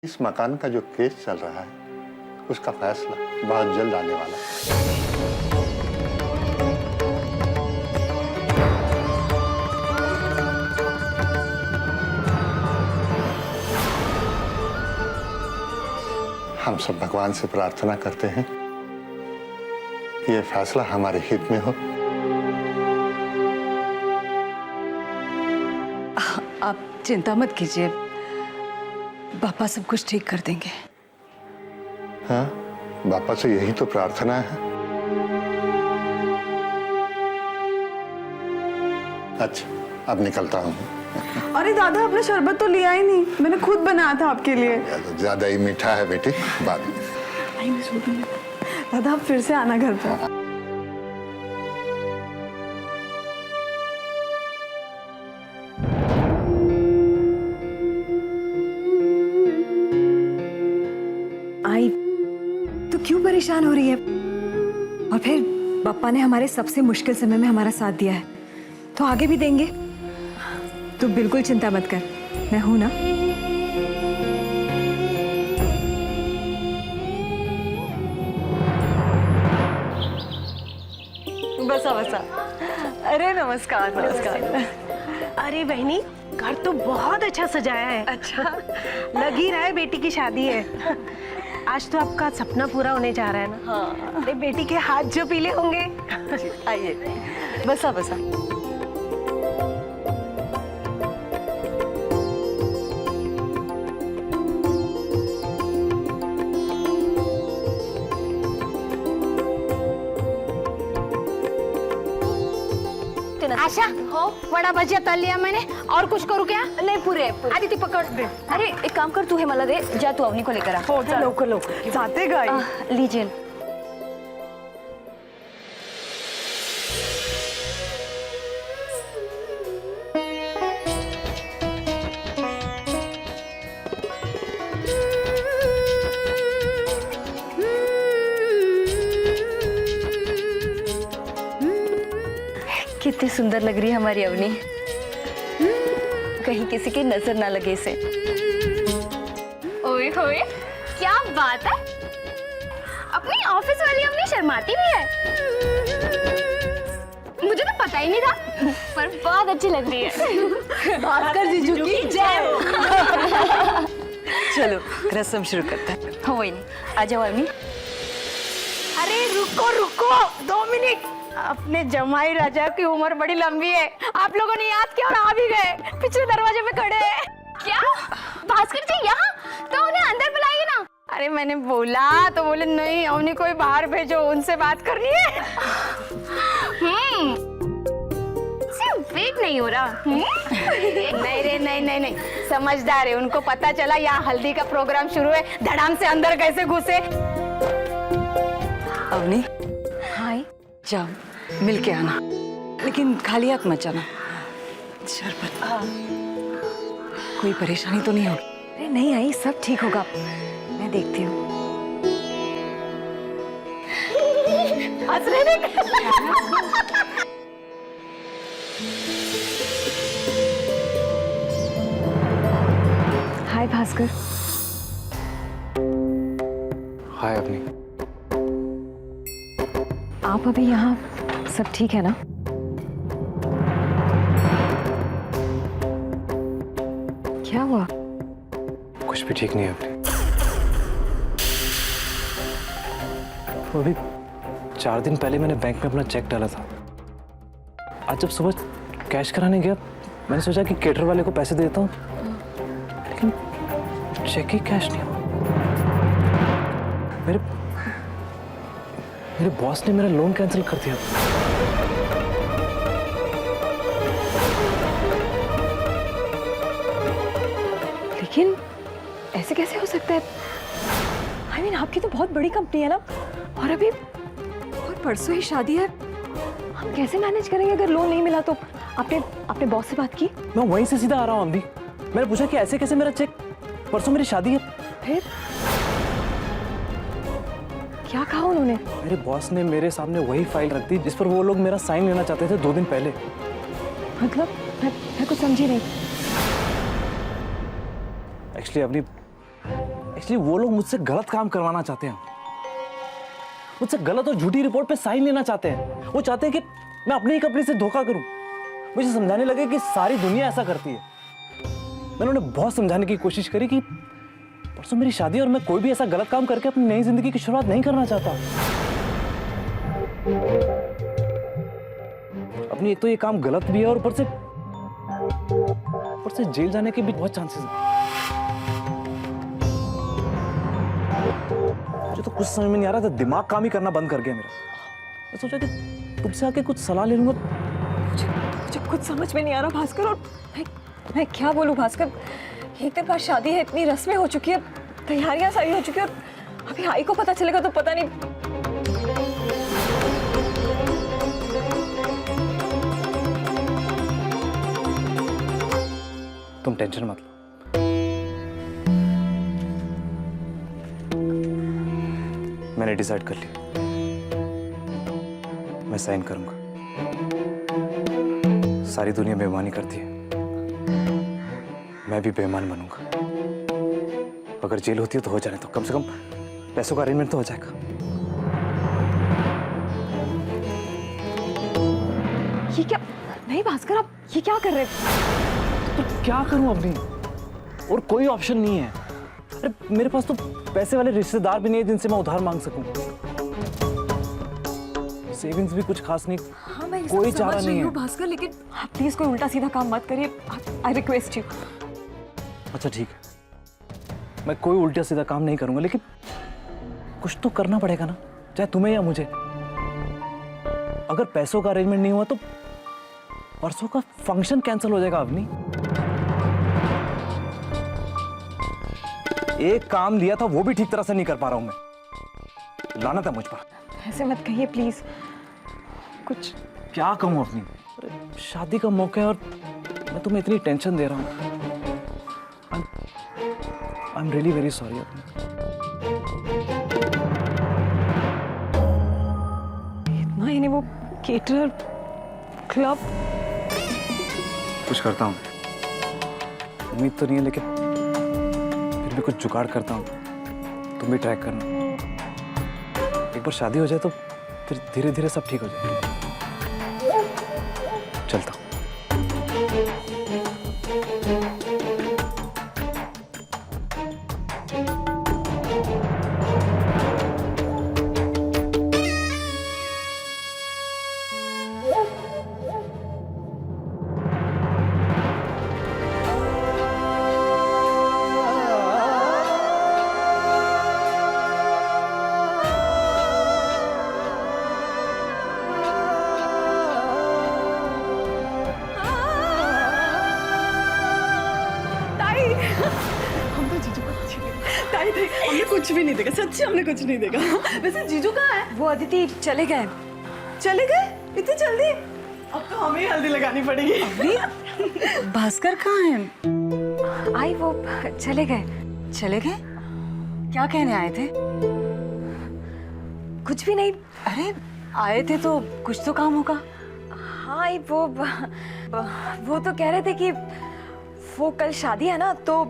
इस मकान का जो केस चल रहा है उसका फैसला बहुत जल्द आने वाला है। हम सब भगवान से प्रार्थना करते हैं कि ये फैसला हमारे हित में हो। आप चिंता मत कीजिए, पापा सब कुछ ठीक कर देंगे। हाँ, बापा से यही तो प्रार्थना है। अच्छा, अब निकलता हूँ। अरे दादा, आपने शरबत तो लिया ही नहीं, मैंने खुद बनाया था आपके लिए। ज्यादा ही मीठा है बेटी, बाद में। दादा, आप फिर से आना घर पर। आई तो क्यों परेशान हो रही है? और फिर पापा ने हमारे सबसे मुश्किल समय में हमारा साथ दिया है, तो आगे भी देंगे। तो बिल्कुल चिंता मत कर, मैं हूं ना। बसा बसा। अरे नमस्कार नमस्कार। अरे बहनी, घर तो बहुत अच्छा सजाया है। अच्छा, लग ही रहा है बेटी की शादी है। आज तो आपका सपना पूरा होने जा रहा है ना। हाँ। अरे बेटी के हाथ जो पीले होंगे। आइए, बसा बसा। आशा, हो वडा भजिया तल लिया मैंने, और कुछ करूँ क्या? नहीं, पूरे आदित्य पकड़ दे। अरे एक काम कर, तू हे मला दे, जा तू अवनी को लेकर आ। लोग जाते गए। लीजिए। कितनी सुंदर लग रही है हमारी अवनी, कहीं किसी की नजर ना लगे इसे। ओए होए, क्या बात है, अपनी ऑफिस वाली अवनी शर्माती भी है। मुझे तो पता ही नहीं था, पर बहुत अच्छी लग रही है। भास्कर जीजू की जय। चलो रस्म शुरू करते हैं। हो वही नहीं, आ जाओ अवनी। अरे रुको रुको, 2 मिनट। अपने जमाई राजा की उम्र बड़ी लंबी है, आप लोगों ने याद किया और आ भी गए, पिछले दरवाजे पे खड़े हैं। क्या भास्कर जी यहाँ? तो उन्हें अंदर बुलाइए ना। अरे मैंने बोला तो बोले नहीं, अवनी कोई बाहर भेजो, उनसे बात करनी है। सिर्फ वेट नहीं हो रहा। नहीं रे, नहीं, समझदार है, उनको पता चला यहाँ हल्दी का प्रोग्राम शुरू है, धड़ाम से अंदर कैसे घुसे। अवनी, हाय, जाओ मिल के आना, लेकिन खाली हाथ मत जाना। शरबत, कोई परेशानी तो नहीं होगी? अरे नहीं आई, सब ठीक होगा, मैं देखती हूँ। हंस रहे थे। हाय भास्कर। हाय अवनी। आप अभी यहाँ, सब ठीक है ना? क्या हुआ? कुछ भी ठीक नहीं है अवनी। तो अभी 4 दिन पहले मैंने बैंक में अपना चेक डाला था। आज जब सुबह कैश कराने गया, मैंने सोचा कि केटर वाले को पैसे दे देता हूँ, लेकिन चेक ही कैश नहीं हुआ। मेरे बॉस ने मेरा लोन कैंसिल कर दिया। लेकिन ऐसे कैसे हो सकता है? I mean, आपकी तो बहुत बड़ी कंपनी है ना, और अभी और परसों ही शादी है। हम कैसे मैनेज करेंगे अगर लोन नहीं मिला तो? आपने बॉस से बात की? मैं वहीं से सीधा आ रहा हूँ अम्बी। मैंने पूछा कि ऐसे कैसे मेरा चेक, परसों मेरी शादी है। फिर क्या कहा उन्होंने? मेरे बॉस ने मेरे सामने वही फाइल रख दी जिस पर वो लोग मेरा साइन लेना चाहते थे 2 दिन पहले। मतलब मैं कुछ समझी नहीं। एक्चुअली अवनी, एक्चुअली वो लोग मुझसे गलत काम करवाना चाहते हैं, मुझसे गलत और झूठी रिपोर्ट पे साइन लेना चाहते हैं। वो चाहते हैं कि मैं अपनी ही कंपनी से धोखा करूं, मुझे समझाने लगे कि सारी दुनिया ऐसा करती है। मैंने उन्हें बहुत समझाने की कोशिश करी कि परसों मेरी शादी और मैं कोई भी ऐसा गलत काम करके अपनी नई जिंदगी की शुरुआत नहीं करना चाहता। अपनी एक तो ये काम गलत भी है और ऊपर से जेल जाने के भी बहुत चांसेस हैं। मुझे तो कुछ समझ में नहीं आ रहा था, दिमाग काम ही करना बंद कर गया मेरा। मैं सोचा कि तुमसे आके कुछ सलाह ले लूंगा। मुझे कुछ समझ में नहीं आ रहा भास्कर, और मैं क्या बोलूं भास्कर। एक दिन बाद शादी है, इतनी रस्में हो चुकी है, तैयारियां सारी हो चुकी है, और अभी आई को पता चलेगा तो पता नहीं। तुम टेंशन मत लो, मैंने डिसाइड कर लिया, मैं साइन करूंगा। सारी दुनिया बेईमानी करती है, मैं भी बेईमान बनूंगा। अगर जेल होती है तो हो जाने तो, कम से कम पैसों का अरेंजमेंट तो हो जाएगा। ये क्या? नहीं भास्कर, आप ये क्या कर रहे हैं? तो क्या करूं अभी, और कोई ऑप्शन नहीं है। अरे मेरे पास तो पैसे वाले रिश्तेदार भी नहीं है जिनसे मैं उधार मांग सकूं। सेविंग्स भी कुछ खास नहीं। हाँ, मैं कोई चारा नहीं है भास्कर, लेकिन आप प्लीज कोई उल्टा सीधा काम मत करिए, आई रिक्वेस्ट यू। अच्छा ठीक है, मैं कोई उल्टा सीधा काम नहीं करूंगा, लेकिन कुछ तो करना पड़ेगा ना, चाहे तुम्हें या मुझे। अगर पैसों का अरेंजमेंट नहीं हुआ तो परसों का फंक्शन कैंसिल हो जाएगा। अवनी, एक काम लिया था वो भी ठीक तरह से नहीं कर पा रहा हूं मैं, लानत है मुझ पर। ऐसे मत कहिए प्लीज। कुछ क्या कहूं अपनी, शादी का मौका है और मैं तुम्हें इतनी टेंशन दे रहा हूं। I am really very sorry अपनी। इतना यानी वो केटरर, क्लब, कुछ करता हूं, उम्मीद तो नहीं है, लेकिन फिर भी कुछ जुगाड़ करता हूं। तुम भी ट्राई करना, एक बार शादी हो जाए तो फिर धीरे धीरे सब ठीक हो जाएगा। चलता हूं। हमने कुछ भी नहीं देखा, सच्ची हमने कुछ नहीं देखा। वैसे जीजू कहाँ है? वो अदिति चले गए। चले गए इतनी जल्दी? अब तो हमें हल्दी लगानी पड़ेगी। भास्कर कहाँ है? आई वो चले गए। चले गए? क्या कहने आए थे? कुछ भी नहीं। अरे आए थे तो कुछ तो काम होगा। हाँ आई वो तो कह रहे थे कि वो कल शादी है ना, तो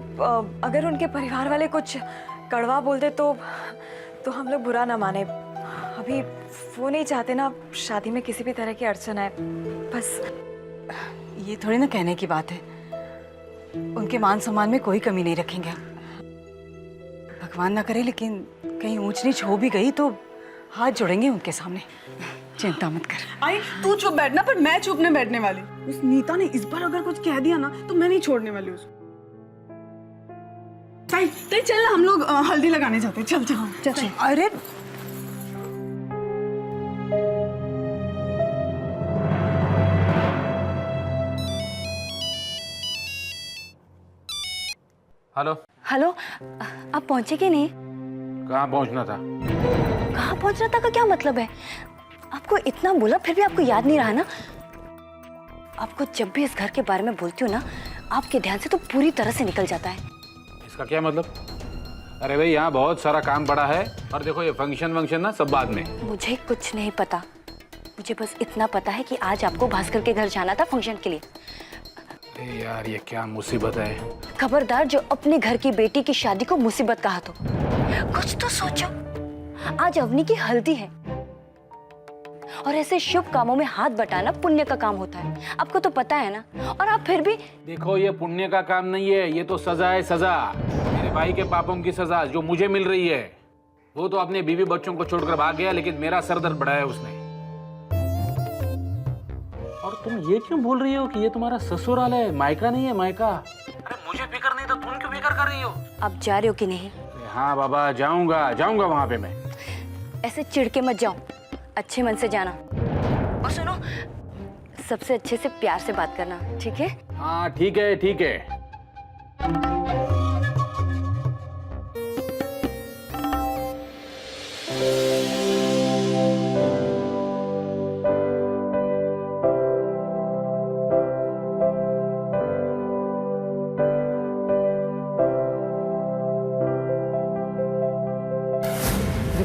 अगर उनके परिवार वाले कुछ कड़वा बोलते तो हम लोग बुरा ना माने। अभी वो नहीं चाहते ना शादी में किसी भी तरह की अड़चन आए, बस। ये थोड़ी ना कहने की बात है, उनके मान सम्मान में कोई कमी नहीं रखेंगे हम। भगवान ना करे लेकिन कहीं ऊंच नीच हो भी गई तो हाथ जोड़ेंगे उनके सामने। चिंता मत कर। आई तू चुप बैठना, पर मैं चुप नहीं बैठने वाली। उस नीता ने इस बार अगर कुछ कह दिया ना तो मैं नहीं छोड़ने वाली उसको। ताई चल ना, हम लोग हल्दी लगाने जाते हैं। चल चल चल। अरे हेलो हेलो, आप पहुंचे कि नहीं? कहाँ पहुँचना था? कहाँ पहुंचना था का क्या मतलब है? आपको इतना बोला फिर भी आपको याद नहीं रहा ना? आपको जब भी इस घर के बारे में बोलती हूँ ना, आपके ध्यान से तो पूरी तरह से निकल जाता है। इसका क्या मतलब? अरे भाई यहाँ बहुत सारा काम पड़ा है, और देखो ये फंक्शन वंक्शन ना सब बाद में। मुझे कुछ नहीं पता, मुझे बस इतना पता है कि आज आपको भास्कर के घर जाना था फंक्शन के लिए। अरे यार ये क्या मुसीबत है। खबरदार जो अपने घर की बेटी की शादी को मुसीबत कहा तो कुछ तो सोचो। आज अवनी की हल्दी है और ऐसे शुभ कामों में हाथ बटाना पुण्य का काम होता है, आपको तो पता है ना। और आप फिर भी देखो ये पुण्य का काम नहीं है, ये तो सजा है, सजा। मेरे भाई के पापों की सजा जो मुझे मिल रही है। वो तो अपने बीवी बच्चों को छोड़कर भाग गया, लेकिन मेरा सर दर्द बढ़ाया उसने। और तुम ये क्यों बोल रही हो कि ये तुम्हारा ससुराल है, मायका नहीं है, मायका? अरे मुझे फिक्र नहीं तो तुम क्यों फिक्र कर रही हो? आप जा रहे हो कि नहीं? हाँ बाबा जाऊंगा, जाऊंगा वहां पे मैं। ऐसे चिढ़के मत जाओ, अच्छे मन से जाना। और सुनो, सबसे अच्छे से प्यार से बात करना, ठीक है? हाँ ठीक है, ठीक है।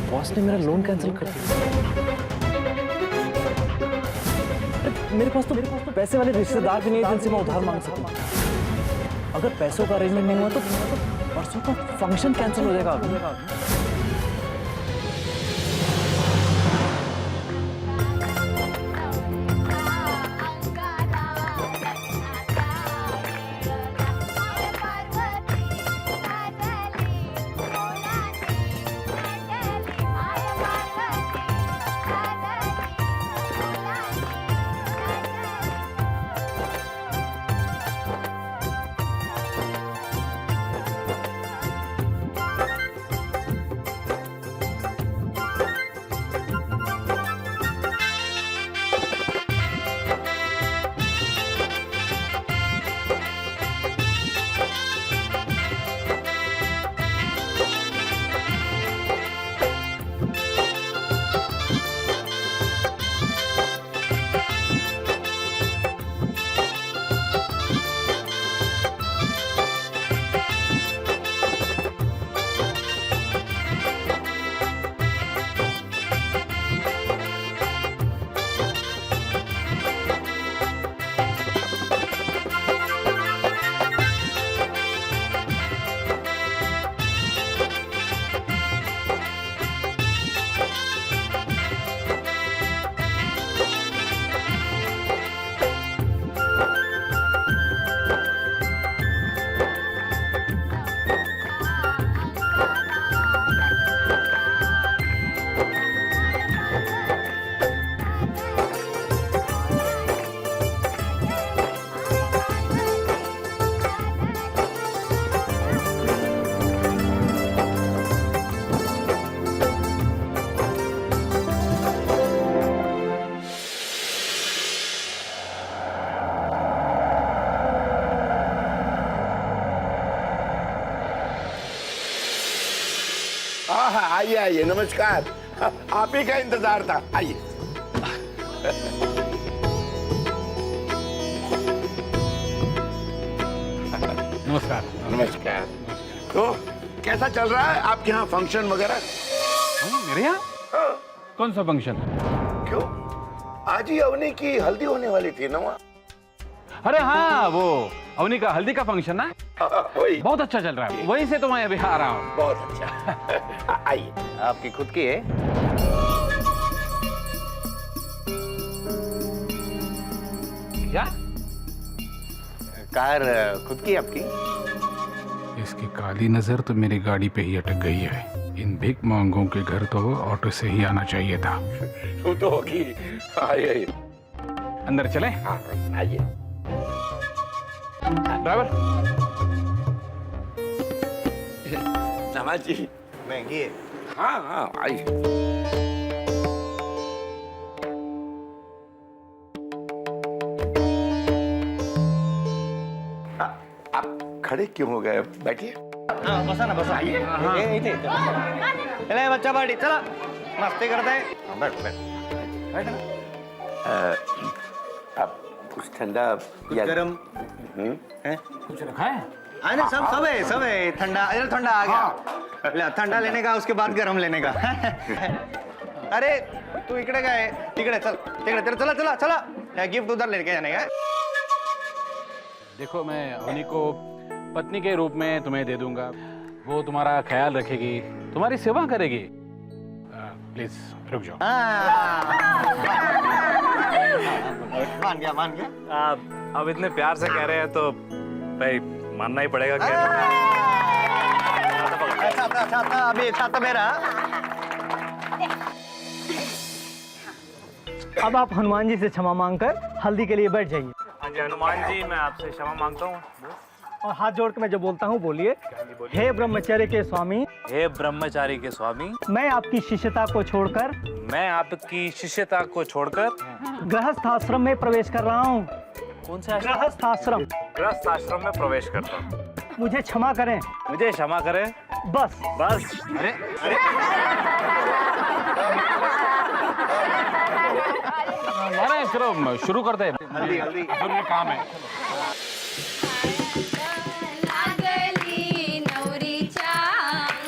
बॉस ने मेरा लोन कैंसिल कर दिया। मेरे पास तो पैसे वाले रिश्तेदार भी नहीं है जिनसे मैं उधार मांग सकूं। अगर पैसों का अरेंजमेंट नहीं हुआ तो परसों का फंक्शन कैंसिल हो जाएगा। हाँ आइए आइए, नमस्कार। आप ही का इंतजार था, आइए। नमस्कार। नमस्कार। तो कैसा चल रहा है आपके यहाँ फंक्शन वगैरह? मेरे यहाँ? हाँ। कौन सा फंक्शन? क्यों, आज ही अवनी की हल्दी होने वाली थी ना वहाँ? अरे हाँ, वो अवनी का हल्दी का फंक्शन ना, वही। बहुत अच्छा चल रहा है। वहीं से तो मैं अभी आ रहा हूँ। बहुत अच्छा। आइए। आपकी खुद की है? क्या? कार खुद की आपकी? इसकी काली नजर तो मेरी गाड़ी पे ही अटक गई है। इन भिख मांगों के घर तो ऑटो से ही आना चाहिए था। वो तो होगी। आइए अंदर चले? हाँ आइए। ड्राइवर। नवाज जी महंगी है। हाँ हाँ आइए। आप खड़े क्यों हो गए? बैठिए। हाँ बसा ना, बसा। आइए। चले बच्चा पार्टी, चला मस्ती करते हैं। बैठ बैठ बैठ ना। आप कुछ ठंडा कुछ गरम है? कुछ रखा है? नहीं, सब है ठंडा। इधर ठंडा आ गया। ले, ठंडा लेने का, उसके बाद गरम लेने का। अरे तू इकडे काय? तिकडे चल, तिकडे चला चला चला। गिफ्ट उधर लेके जाने का। देखो मैं अवनी को पत्नी के रूप में तुम्हें दे दूंगा, वो तुम्हारा ख्याल रखेगी, तुम्हारी सेवा करेगी। प्लीज रुक जाओ। मान गया। अब इतने प्यार से कह रहे हैं तो भाई मानना ही पड़ेगा। छाता अभी छाता मेरा। अब आप हनुमान जी से क्षमा मांगकर हल्दी के लिए बैठ जाइए। हाँ जी हनुमान जी, मैं आपसे क्षमा मांगता हूँ। और हाथ जोड़ के मैं जो बोलता हूँ बोलिए। हे ब्रह्मचर्य के स्वामी, हे ब्रह्मचारी के स्वामी, मैं आपकी शिष्यता को छोड़कर मैं आपकी शिष्यता को छोड़कर गृहस्थ आश्रम में प्रवेश कर रहा हूँ। कौन से आश्रम? गृहस्थ आश्रम। गृहस्थ आश्रम में प्रवेश करता हूँ। मुझे क्षमा करें। मुझे क्षमा करें। बस बस। अरे महाराज चलो शुरू करते हैं, जरूरी काम है।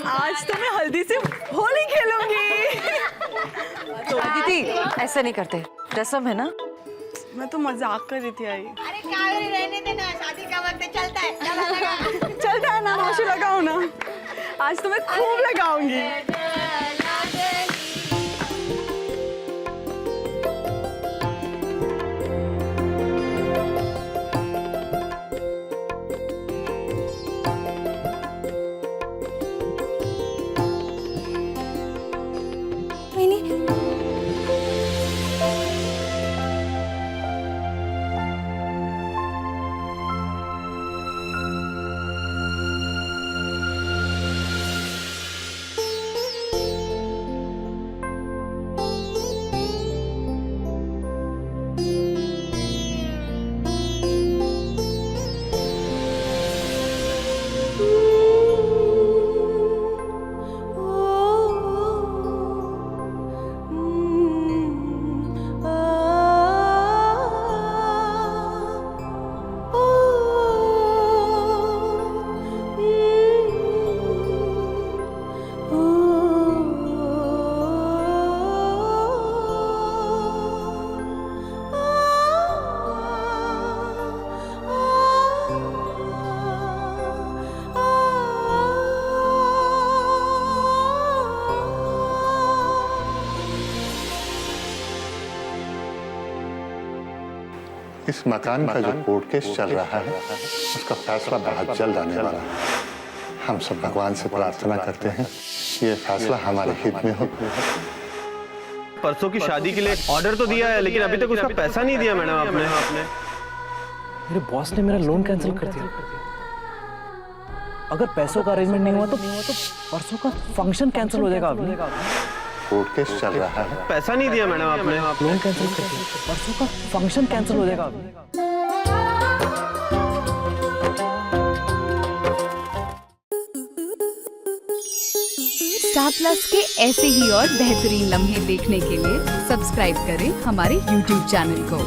आज तो मैं हल्दी से होली खेलूंगी। तो दीदी ऐसा नहीं करते, रस्म है ना। मैं तो मजाक कर रही थी आई। अरे कावेरी रहने देना, शादी का वक्त चलता है, चला लगा। चलता है ना, माशी लगाओ ना। आज तो मैं खूब लगाऊंगी। इस मकान का जो कोर्ट केस चल रहा है उसका फैसला बहुत जल्द आने वाला है। हम सब भगवान से प्रार्थना करते हैं ये फैसला हमारे हित में हो। परसों की शादी के लिए ऑर्डर तो दिया है, लेकिन अभी तक उसका पैसा नहीं दिया मैडम आपने। मेरे बॉस ने मेरा लोन कैंसिल कर दिया। अगर पैसों का अरेंजमेंट नहीं हुआ तो परसों का फंक्शन कैंसिल हो जाएगा। कोर्ट केस चल रहा है। पैसा नहीं दिया मैडम आपने। लोन कैंसिल कर दिया, परसों का फंक्शन कैंसिल हो जाएगा। स्टार प्लस के ऐसे ही और बेहतरीन लम्हे देखने के लिए सब्सक्राइब करें हमारे YouTube चैनल को।